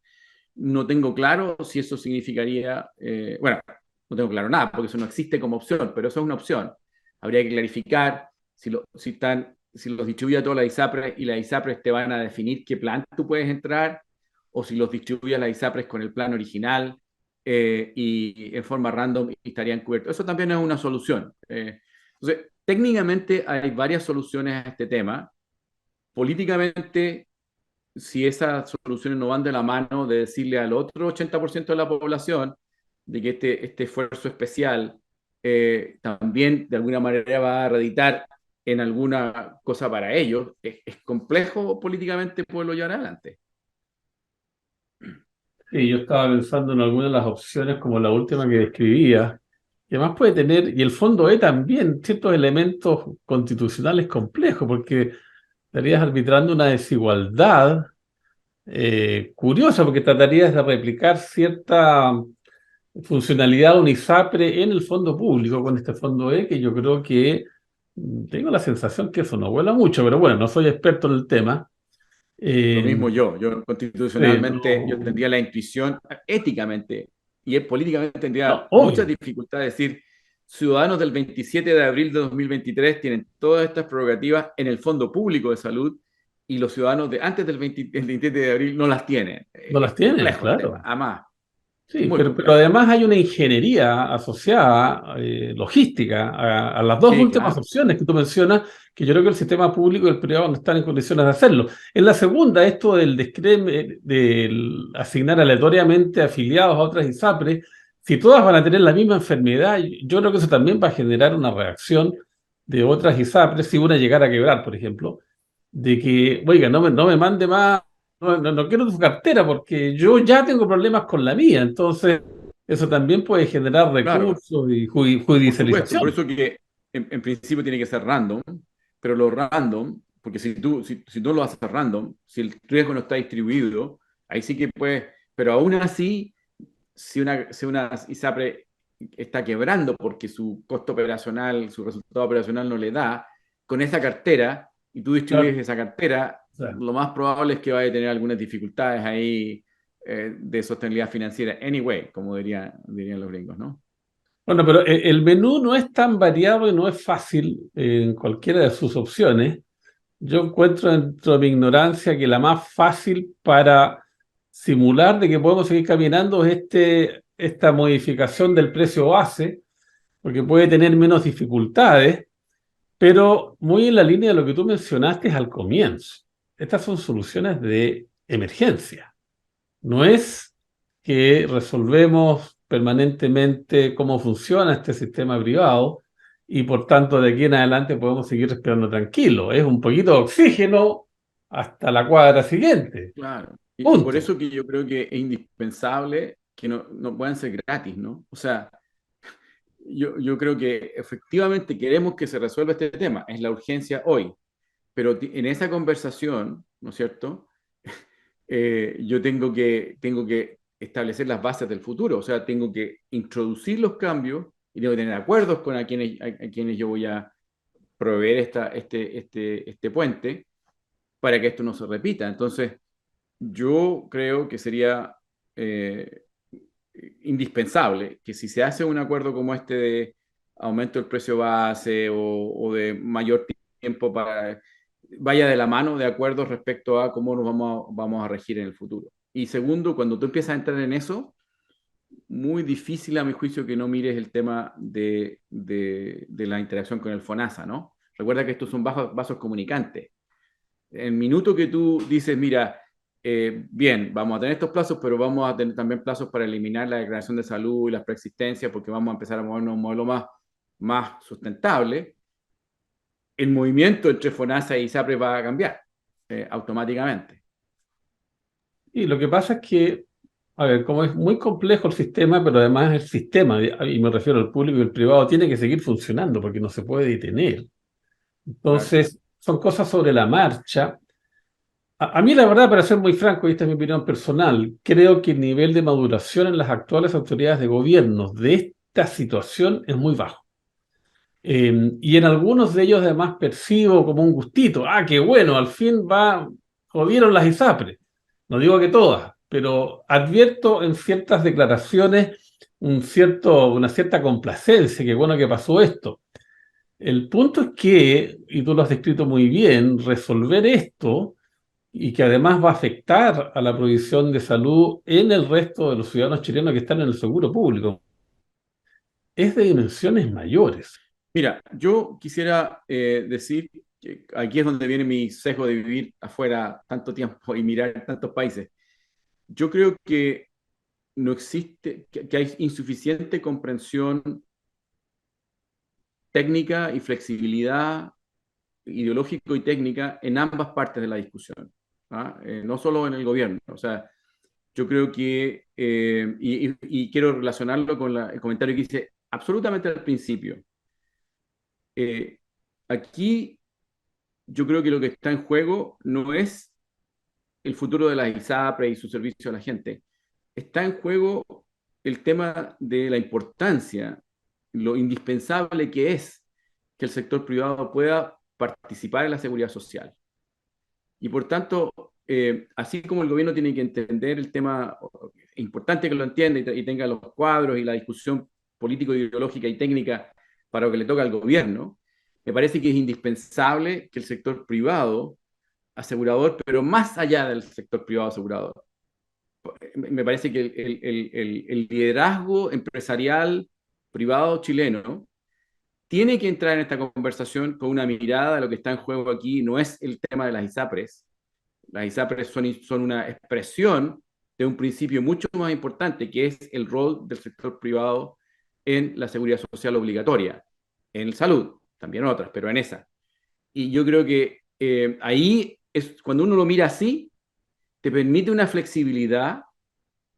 No tengo claro si eso significaría, bueno, no tengo claro nada, porque eso no existe como opción, pero eso es una opción. Habría que clarificar si los distribuye a todas las ISAPRES y las ISAPRES te van a definir qué plan tú puedes entrar, o si los distribuye a las ISAPRES con el plan original y en forma random y estarían cubiertos. Eso también es una solución. Entonces, técnicamente hay varias soluciones a este tema. Políticamente, si esas soluciones no van de la mano de decirle al otro 80% de la población de que este esfuerzo especial también de alguna manera va a radicar en alguna cosa para ellos, es complejo políticamente poderlo llevar adelante. Sí, yo estaba pensando en algunas de las opciones como la última que describía. Y además puede tener, y el fondo E también, ciertos elementos constitucionales complejos, porque estarías arbitrando una desigualdad curiosa, porque tratarías de replicar cierta funcionalidad de un ISAPRE en el fondo público con este fondo E, que yo creo que tengo la sensación que eso no vuela mucho, pero bueno, no soy experto en el tema. Lo Eh, mismo yo sí, constitucionalmente, yo no, tendría la intuición, éticamente y políticamente tendría no, muchas obvio. dificultades de decir, ciudadanos del 27 de abril de 2023 tienen todas estas prerrogativas en el Fondo Público de Salud y los ciudadanos de antes del 27 de abril no las tienen. No las Es tienen, complejo el tema, claro. además. Sí, muy pero complejo. además hay una ingeniería asociada, logística, a las dos Sí, últimas claro, opciones que tú mencionas, que yo creo que el sistema público y el privado no están en condiciones de hacerlo. En la segunda, esto del asignar aleatoriamente afiliados a otras ISAPRES, si todas van a tener la misma enfermedad, yo creo que eso también va a generar una reacción de otras ISAPRES si una llegara a quebrar, por ejemplo, de que, oiga, no me mande más, no quiero tu cartera porque yo ya tengo problemas con la mía. Entonces, eso también puede generar claro, recursos y por supuesto. Por judicialización. eso que en principio tiene que ser random, pero lo random, porque si tú lo haces random, si el riesgo no está distribuido, ahí sí que puedes, pero aún así, si una ISAPRE está quebrando porque su costo operacional, su resultado operacional no le da, con esa cartera, y tú distribuyes Claro. esa cartera, O sea, lo más probable es que vaya a tener algunas dificultades ahí de sostenibilidad financiera. Anyway, como dirían los gringos, ¿no? bueno, pero el menú no es tan variado y no es fácil en cualquiera de sus opciones. Yo encuentro dentro de mi ignorancia que la más fácil para simular de que podemos seguir caminando es esta modificación del precio base, porque puede tener menos dificultades. Pero muy en la línea de lo que tú mencionaste al comienzo. Estas son soluciones de emergencia. No es que resolvemos permanentemente cómo funciona este sistema privado y por tanto de aquí en adelante podemos seguir respirando tranquilo. Es un poquito de oxígeno hasta la cuadra siguiente. Claro. Y por Punto. eso que yo creo que es indispensable que no puedan ser gratis, ¿no? O sea, yo creo que efectivamente queremos que se resuelva este tema, es la urgencia hoy, pero en esa conversación, ¿no es cierto? Yo tengo que establecer las bases del futuro, o sea, tengo que introducir los cambios y tengo que tener acuerdos con a quienes yo voy a proveer este puente para que esto no se repita. Entonces, yo creo que sería eh, indispensable que si se hace un acuerdo como este de aumento del precio base o de mayor tiempo para vaya de la mano de acuerdos respecto a cómo nos vamos a regir en el futuro. Y segundo, cuando tú empiezas a entrar en eso, muy difícil a mi juicio que no mires el tema de la interacción con el FONASA, ¿no? Recuerda que estos son vasos comunicantes. El minuto que tú dices, mira, bien, vamos a tener estos plazos, pero vamos a tener también plazos para eliminar la declaración de salud y las preexistencias, porque vamos a empezar a movernos a un modelo más sustentable, el movimiento entre FONASA y ISAPRE va a cambiar automáticamente. Y lo que pasa es que, a ver, como es muy complejo el sistema, pero además el sistema, y me refiero al público y el privado, tiene que seguir funcionando porque no se puede detener. Claro. Entonces, son cosas sobre la marcha. A mí, la verdad, para ser muy franco, y esta es mi opinión personal, creo que el nivel de maduración en las actuales autoridades de gobierno de esta situación es muy bajo. Y en algunos de ellos, además, percibo como un gustito. Ah, qué bueno, al fin jodieron las ISAPRES. No digo que todas, pero advierto en ciertas declaraciones una cierta complacencia. Qué bueno que pasó esto. El punto es que, y tú lo has descrito muy bien, resolver esto y que además va a afectar a la provisión de salud en el resto de los ciudadanos chilenos que están en el seguro público, es de dimensiones mayores. Mira, yo quisiera decir que aquí es donde viene mi sesgo de vivir afuera tanto tiempo y mirar tantos países. Yo creo que no existe, que hay insuficiente comprensión técnica y flexibilidad ideológico y técnica en ambas partes de la discusión, ¿ah? No solo en el gobierno. O sea, yo creo que, y quiero relacionarlo con el comentario que hice absolutamente al principio. Eh, Aquí yo creo que lo que está en juego no es el futuro de la ISAPRE y su servicio a la gente. Está en juego el tema de la importancia, lo indispensable que es que el sector privado pueda participar en la seguridad social. Y por tanto, así como el gobierno tiene que entender el tema, es importante que lo entienda y tenga los cuadros y la discusión político, ideológica y técnica para lo que le toca al gobierno, me parece que es indispensable que el sector privado asegurador, pero más allá del sector privado asegurador, me parece que el liderazgo empresarial privado chileno tiene que entrar en esta conversación con una mirada de lo que está en juego aquí. No es el tema de las ISAPRES. Las ISAPRES son una expresión de un principio mucho más importante, que es el rol del sector privado en la seguridad social obligatoria, en salud, también otras, pero en esa. Y yo creo que ahí es cuando uno lo mira así, te permite una flexibilidad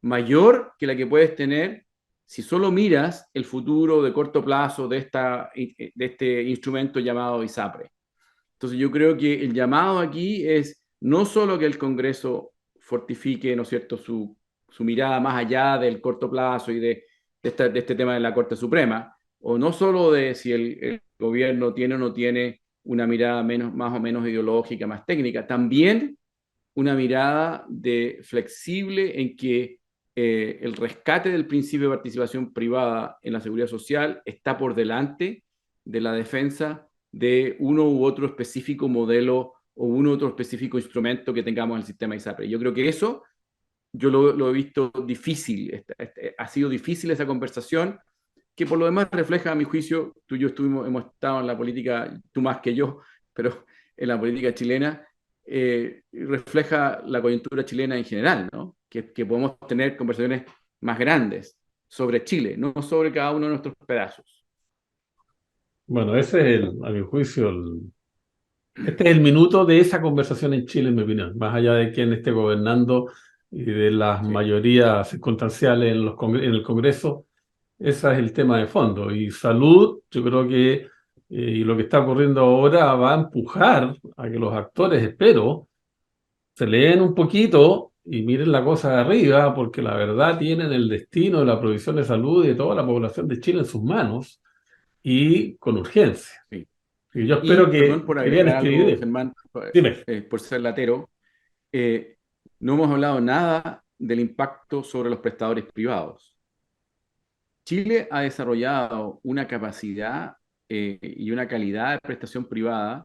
mayor que la que puedes tener si solo miras el futuro de corto plazo de este instrumento llamado ISAPRE. Entonces yo creo que el llamado aquí es no solo que el Congreso fortifique, ¿no es cierto?, su mirada más allá del corto plazo y de este tema de la Corte Suprema, o no solo de si el gobierno tiene o no tiene una mirada más o menos ideológica, más técnica, también una mirada flexible en que el rescate del principio de participación privada en la seguridad social está por delante de la defensa de uno u otro específico modelo o uno u otro específico instrumento que tengamos en el sistema ISAPRE. Yo creo que eso yo lo he visto difícil, ha sido difícil esa conversación, que por lo demás refleja, a mi juicio, tú y yo hemos estado en la política, tú más que yo, pero en la política chilena, refleja la coyuntura chilena en general, ¿no? Que podemos tener conversaciones más grandes sobre Chile, no sobre cada uno de nuestros pedazos. Bueno, ese es, a mi juicio, este es el minuto de esa conversación en Chile, en mi opinión, más allá de quién esté gobernando y de las Sí, mayorías circunstanciales en el Congreso. Ese es el tema de fondo. Y salud, yo creo que y lo que está ocurriendo ahora va a empujar a que los actores, espero, se leen un poquito y miren la cosa de arriba, porque la verdad tienen el destino de la provisión de salud de toda la población de Chile en sus manos y con urgencia. sí. Y yo Y, espero perdón por que vean agregar este algo, video. Germán, Dime. por ser latero, eh, no hemos hablado nada del impacto sobre los prestadores privados. Chile ha desarrollado una capacidad y una calidad de prestación privada,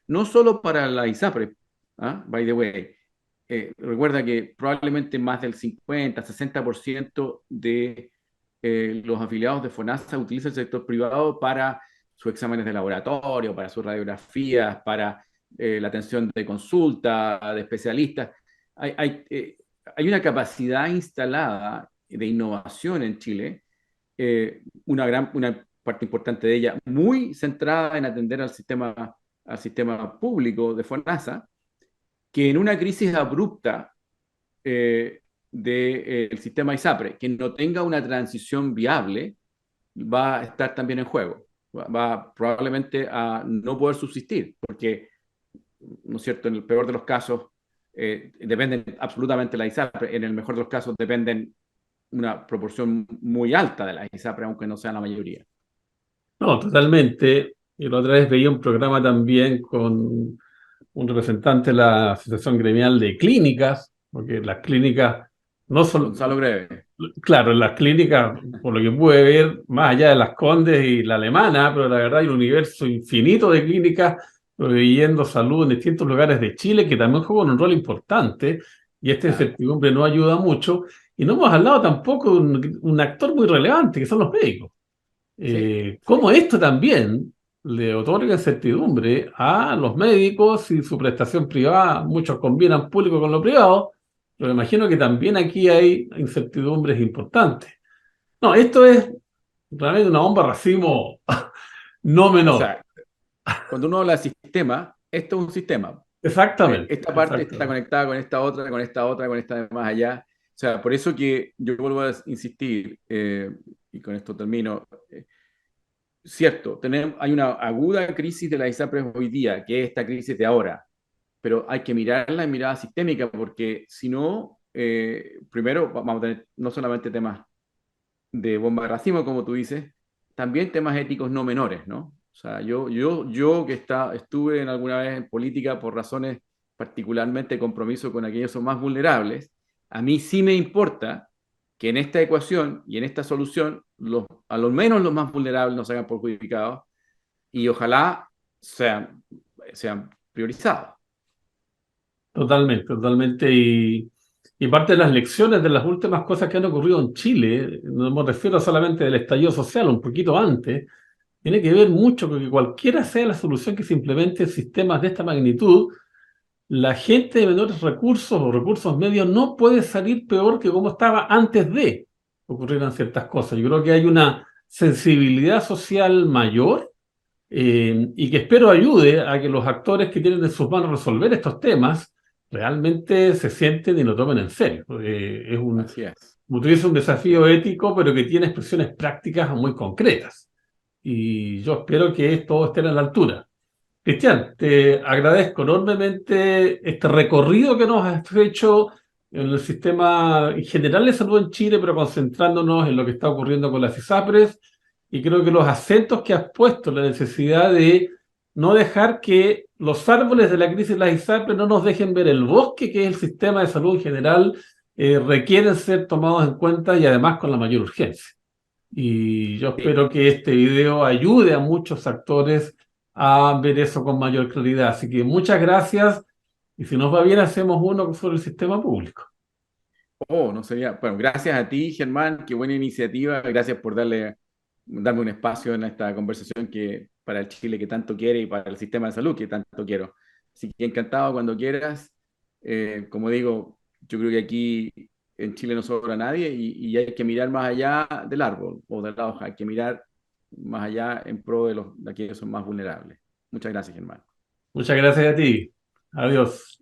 no solo para la ISAPRE, ¿ah? By the way. Recuerda que probablemente más del 50-60% de los afiliados de FONASA utilizan el sector privado para sus exámenes de laboratorio, para sus radiografías, para la atención de consulta, de especialistas. Hay una capacidad instalada de innovación en Chile, una parte importante de ella, muy centrada en atender al sistema público de FONASA, que en una crisis abrupta del sistema ISAPRE, que no tenga una transición viable, va a estar también en juego. Va probablemente a no poder subsistir, porque, ¿no es cierto?, en el peor de los casos dependen absolutamente de la ISAPRE, en el mejor de los casos dependen una proporción muy alta de la ISAPRE, aunque no sea la mayoría. No, totalmente. Y la otra vez veía un programa también con un representante de la Asociación Gremial de Clínicas, porque las clínicas no son, Gonzalo Greve. claro, las clínicas, por lo que pude ver, más allá de las Condes y la Alemana, pero la verdad hay un universo infinito de clínicas proveyendo salud en distintos lugares de Chile que también juegan un rol importante y esta Claro, incertidumbre no ayuda mucho. Y no hemos hablado tampoco de un actor muy relevante, que son los médicos. sí, Cómo sí. esto también le otorga incertidumbre a los médicos y su prestación privada. Muchos combinan público con lo privado, pero me imagino que también aquí hay incertidumbres importantes. No, esto es realmente una bomba de racimo no O menor. sea, cuando uno habla de sistema, esto es un sistema. Exactamente, Esta parte está exactamente. conectada con esta otra, con esta otra, con esta de más allá. O sea, por eso que yo vuelvo a insistir, y con esto termino. Cierto, hay una aguda crisis de la ISAPRES hoy día, que es esta crisis de ahora, pero hay que mirarla en mirada sistémica, porque si no, primero vamos a tener no solamente temas de bomba de racimo, como tú dices, también temas éticos no menores, ¿no? O sea, yo que estuve en alguna vez en política por razones particularmente de compromiso con aquellos que son más vulnerables, a mí sí me importa que en esta ecuación y en esta solución, a lo menos los más vulnerables no se hagan perjudicados y ojalá sean priorizados. Totalmente, totalmente. Y parte de las lecciones de las últimas cosas que han ocurrido en Chile, no me refiero solamente del estallido social, un poquito antes, tiene que ver mucho con que cualquiera sea la solución que se implemente en sistemas de esta magnitud, la gente de menores recursos o recursos medios no puede salir peor que como estaba antes de ocurrieran ciertas cosas. Yo creo que hay una sensibilidad social mayor y que espero ayude a que los actores que tienen en sus manos resolver estos temas realmente se sienten y lo tomen en serio. Así es. Utiliza un Así desafío es. ético, pero que tiene expresiones prácticas muy concretas. Y yo espero que todos estén a la altura. Cristian, te agradezco enormemente este recorrido que nos has hecho en el sistema en general de salud en Chile, pero concentrándonos en lo que está ocurriendo con las ISAPRES, y creo que los acentos que has puesto, la necesidad de no dejar que los árboles de la crisis de las ISAPRES no nos dejen ver el bosque, que es el sistema de salud en general, requieren ser tomados en cuenta y además con la mayor urgencia. Y yo Sí. espero que este video ayude a muchos actores a ver eso con mayor claridad. Así que muchas gracias y si nos va bien hacemos uno sobre el sistema público. Oh, no sería. Bueno, gracias a ti, Germán, qué buena iniciativa. Gracias por darme un espacio en esta conversación que para el Chile que tanto quiere y para el sistema de salud que tanto quiero. Así que encantado cuando quieras. Como digo, yo creo que aquí en Chile no sobra nadie y hay que mirar más allá del árbol o de la hoja. Hay que mirar más allá en pro de aquellos que son más vulnerables. Muchas gracias, Germán. Muchas gracias a ti. Adiós.